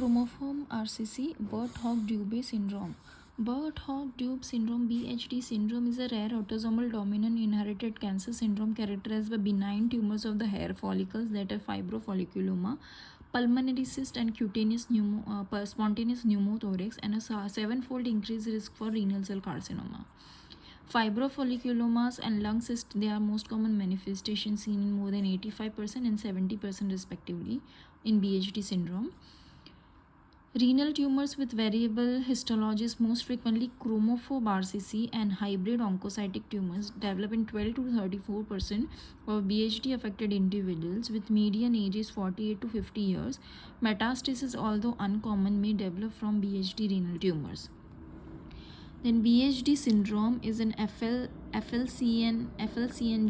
Chromophobe RCC, Birt-Hogg-Dubé syndrome. Birt-Hogg-Dubé syndrome (BHD) syndrome is a rare autosomal dominant inherited cancer syndrome characterized by benign tumors of the hair follicles that are fibrofolliculoma, pulmonary cyst, and cutaneous spontaneous pneumothorax, and a sevenfold increased risk for renal cell carcinoma. Fibrofolliculomas and lung cysts, they are most common manifestations seen in more than 85% and 70% respectively in BHD syndrome. Renal tumors with variable histologies, most frequently Chromophobe RCC and hybrid oncocytic tumors, develop in 12 to 34% of BHD affected individuals with median ages 48 to 50 years. Metastasis, although uncommon, may develop from BHD renal tumors. Then BHD syndrome is an FLCN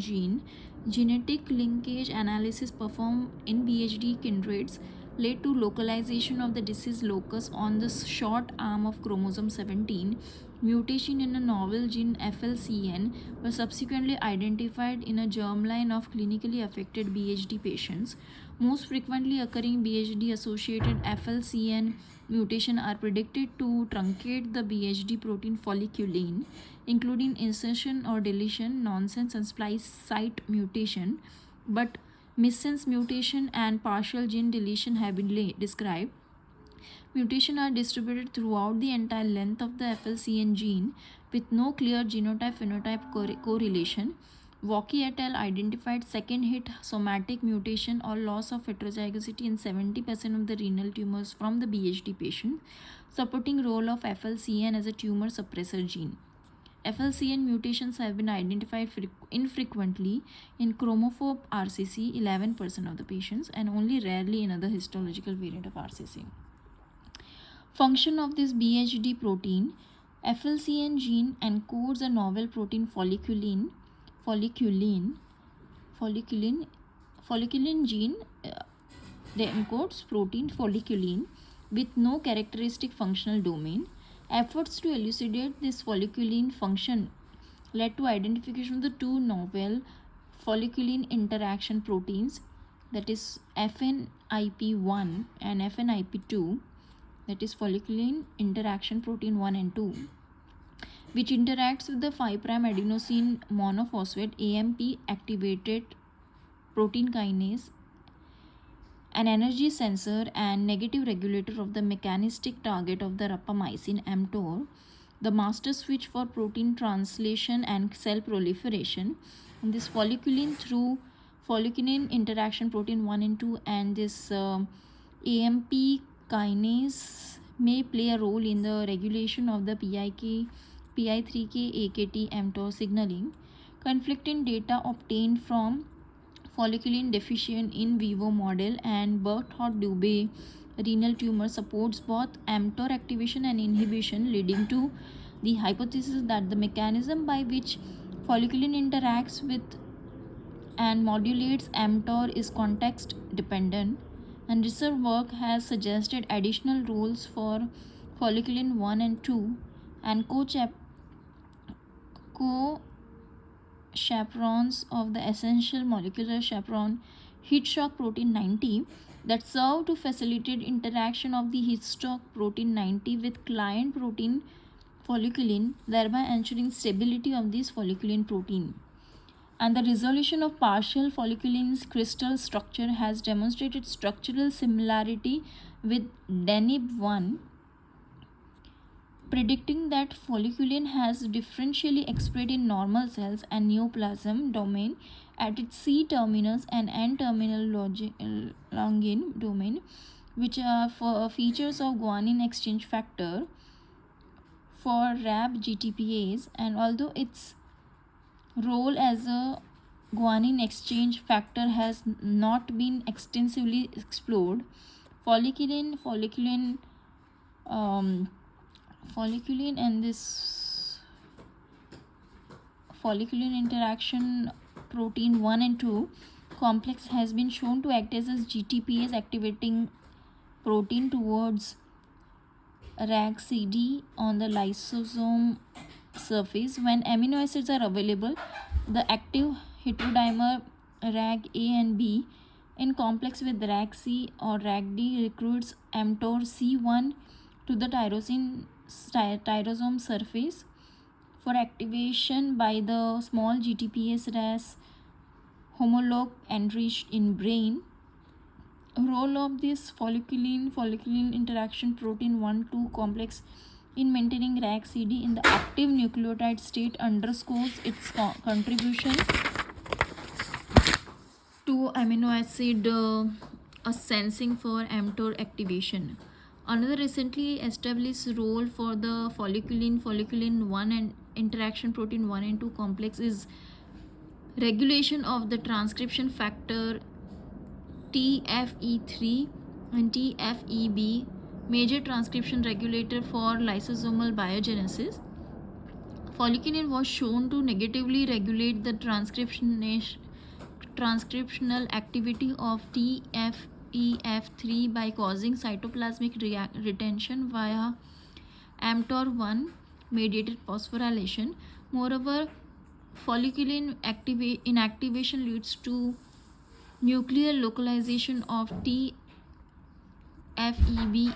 gene. Genetic linkage analysis performed in BHD kindreds led to localization of the disease locus on the short arm of chromosome 17. Mutation in a novel gene FLCN was subsequently identified in a germline of clinically affected BHD patients. Most frequently occurring BHD associated FLCN mutation are predicted to truncate the BHD protein folliculin, including insertion or deletion, nonsense and splice site mutation, but missense mutation and partial gene deletion have been described. Mutations are distributed throughout the entire length of the FLCN gene with no clear genotype-phenotype correlation. Walkie et al. Identified second hit somatic mutation or loss of heterozygosity in 70% of the renal tumors from the BHD patient, supporting role of FLCN as a tumor suppressor gene. FLCN mutations have been identified infrequently in Chromophobe RCC, 11% of the patients, and only rarely in other histological variant of RCC. Function of this BHD protein: FLCN gene encodes a novel protein folliculin gene. They encodes protein folliculin with no characteristic functional domain. Efforts to elucidate this folliculin function led to identification of the two novel folliculin interaction proteins, that is FNIP1 and FNIP2, that is folliculin interaction protein 1 and 2, which interacts with the 5' adenosine monophosphate AMP activated protein kinase, an energy sensor and negative regulator of the mechanistic target of the rapamycin mTOR, the master switch for protein translation and cell proliferation. And this folliculin through folliculin interaction protein 1 and 2 and this AMP kinase may play a role in the regulation of the PI3K AKT mTOR signaling. Conflicting data obtained from folliculin deficient in vivo model and Birt-Hogg-Dubé renal tumor supports both mTOR activation and inhibition, leading to the hypothesis that the mechanism by which folliculin interacts with and modulates mTOR is context dependent, and research work has suggested additional roles for folliculin 1 and 2 and chaperones of the essential molecular chaperone heat shock protein 90 that serve to facilitate interaction of the heat shock protein 90 with client protein folliculin, thereby ensuring stability of this folliculin protein. And the resolution of partial folliculin's crystal structure has demonstrated structural similarity with denib1, predicting that folliculin has differentially expressed in normal cells and neoplasm domain at its C terminus and N terminal longin domain, which are for features of guanine exchange factor for RAB GTPase. And although its role as a guanine exchange factor has not been extensively explored, folliculin and this folliculin interaction protein 1 and 2 complex has been shown to act as a GTPase activating protein towards RAG-CD on the lysosome surface. When amino acids are available, the active heterodimer RAG A and B in complex with RAG-C or RAG-D recruits mTOR C1 to the tyrosine surface for activation by the small GTPase RAS homologue enriched in brain. Role of this folliculin interaction protein 1,2 complex in maintaining RAG-CD in the active nucleotide state underscores its contribution to amino acid sensing for mTOR activation. Another recently established role for the folliculin 1 and interaction protein 1 and 2 complex is regulation of the transcription factor TFE3 and TFEB, major transcription regulator for lysosomal biogenesis. Folliculin was shown to negatively regulate the transcriptional activity of TFEF3 by causing cytoplasmic retention via mTOR1 mediated phosphorylation. Moreover, folliculin inactivation leads to nuclear localization of TFEB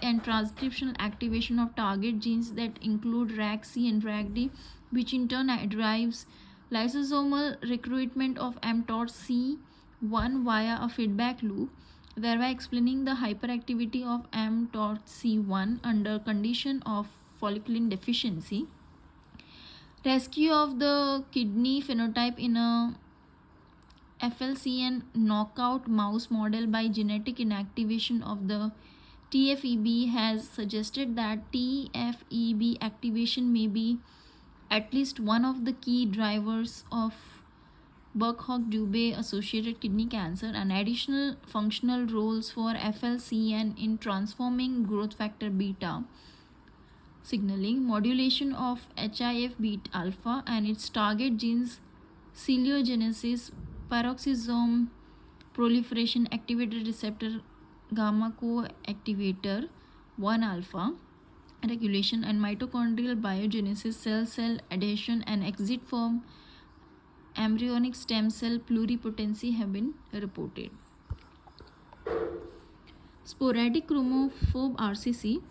and transcriptional activation of target genes that include RAG-C and RAG-D, which in turn drives lysosomal recruitment of mTOR C1 via a feedback loop, thereby explaining the hyperactivity of mTOR C1 under condition of folliculin deficiency. Rescue of the kidney phenotype in a FLCN knockout mouse model by genetic inactivation of the TFEB has suggested that TFEB activation may be at least one of the key drivers of Burkitt-Dubé associated kidney cancer, and additional functional roles for FLCN in transforming growth factor beta signaling, modulation of HIF-beta alpha and its target genes, celiogenesis, peroxisome proliferation activated receptor gamma co-activator 1 alpha regulation, and mitochondrial biogenesis, cell adhesion and exit from embryonic stem cell pluripotency have been reported. Sporadic Chromophobe RCC.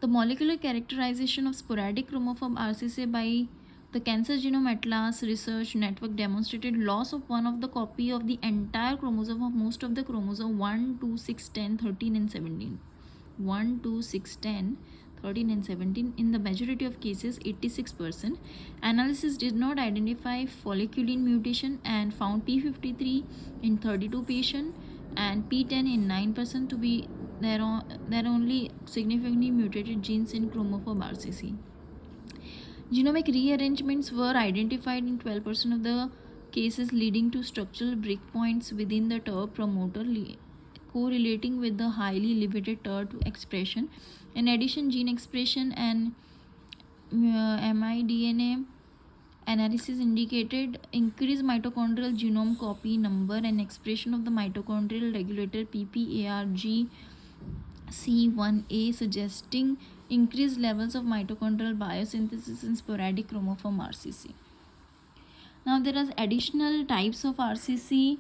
The molecular characterization of sporadic Chromophobe RCC by the Cancer Genome Atlas Research Network demonstrated loss of one of the copy of the entire chromosome of most of the chromosome 1, 2, 6, 10, 13 and 17. 1, 2, 6, 10, 13 and 17 in the majority of cases 86%. Analysis did not identify folliculin mutation and found P53 in 32 patients and P10 in 9% to be there are only significantly mutated genes in Chromophobe RCC. Genomic rearrangements were identified in 12% of the cases, leading to structural breakpoints within the TER promoter correlating with the highly limited TER2 expression. In addition, gene expression and mIDNA analysis indicated increased mitochondrial genome copy number and expression of the mitochondrial regulator PPARG-C1A, suggesting increased levels of mitochondrial biosynthesis in sporadic Chromophobe RCC. Now there are additional types of RCC.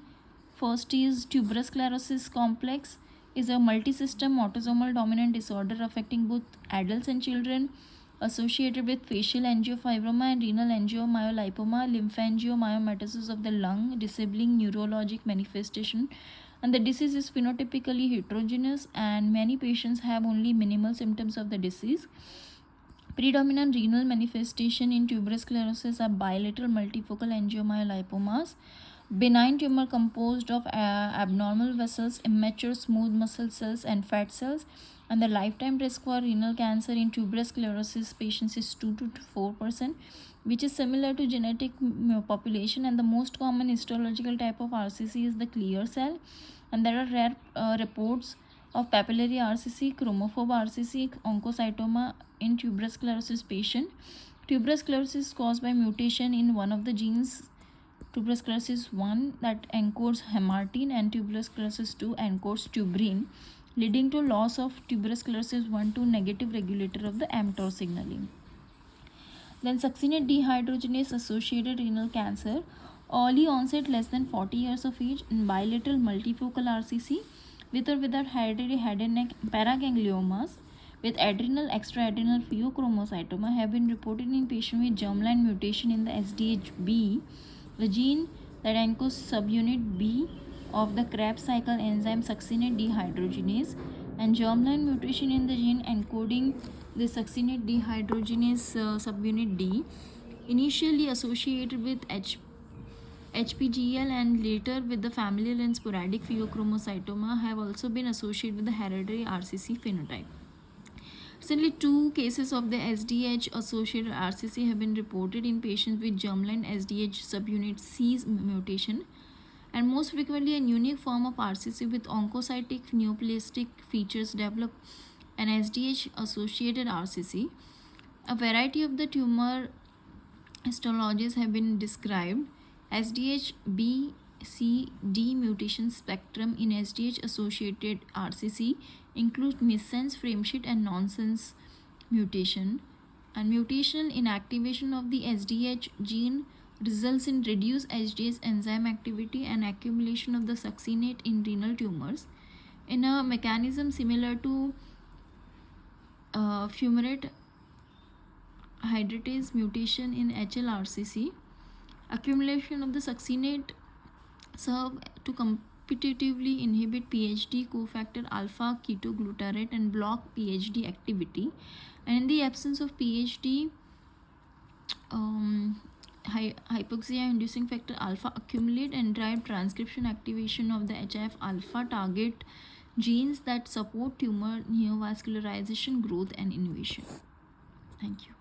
First is tuberous sclerosis complex, is a multisystem autosomal dominant disorder affecting both adults and children, associated with facial angiofibroma and renal angiomyolipoma, lymphangiomyomatosis of the lung, disabling neurologic manifestation, and the disease is phenotypically heterogeneous and many patients have only minimal symptoms of the disease. Predominant renal manifestation in tuberous sclerosis are bilateral multifocal angiomyolipomas, benign tumor composed of abnormal vessels, immature smooth muscle cells and fat cells, and the lifetime risk for renal cancer in tuberous sclerosis patients is 2 to 4%, which is similar to genetic population, and the most common histological type of RCC is the clear cell, and there are rare reports of papillary RCC, Chromophobe RCC, oncocytoma in tuberous sclerosis patient. Tuberous sclerosis is caused by mutation in one of the genes, tuberous sclerosis 1 that encodes hamartine and tuberous sclerosis 2 encodes tuberine, leading to loss of tuberous sclerosis 1 to negative regulator of the mTOR signaling. Then succinate dehydrogenase associated renal cancer. Early onset less than 40 years of age in bilateral multifocal RCC with or without hereditary head and neck paragangliomas with adrenal extraadrenal pheochromocytoma have been reported in patients with germline mutation in the SDHB, the gene that encodes subunit B of the Krebs cycle enzyme succinate dehydrogenase, and germline mutation in the gene encoding the succinate dehydrogenase subunit D, initially associated with HPGL and later with the familial and sporadic pheochromocytoma, have also been associated with the hereditary RCC phenotype. Recently, 2 cases of the SDH associated RCC have been reported in patients with germline SDH subunit C mutation, and most frequently, a unique form of RCC with oncocytic neoplastic features develop an SDH associated RCC. A variety of the tumor histologies have been described. SDH B, C, D mutation spectrum in SDH associated RCC includes missense, frameshift, and nonsense mutation. And mutational inactivation of the SDH gene results in reduced HDH enzyme activity and accumulation of the succinate in renal tumors. In a mechanism similar to fumarate hydratase mutation in HLRCC, accumulation of the succinate serve to competitively inhibit PHD cofactor alpha ketoglutarate and block PHD activity. And in the absence of PHD, hypoxia inducing factor alpha accumulate and drive transcription activation of the HIF alpha target genes that support tumor neovascularization, growth, and innovation. Thank you.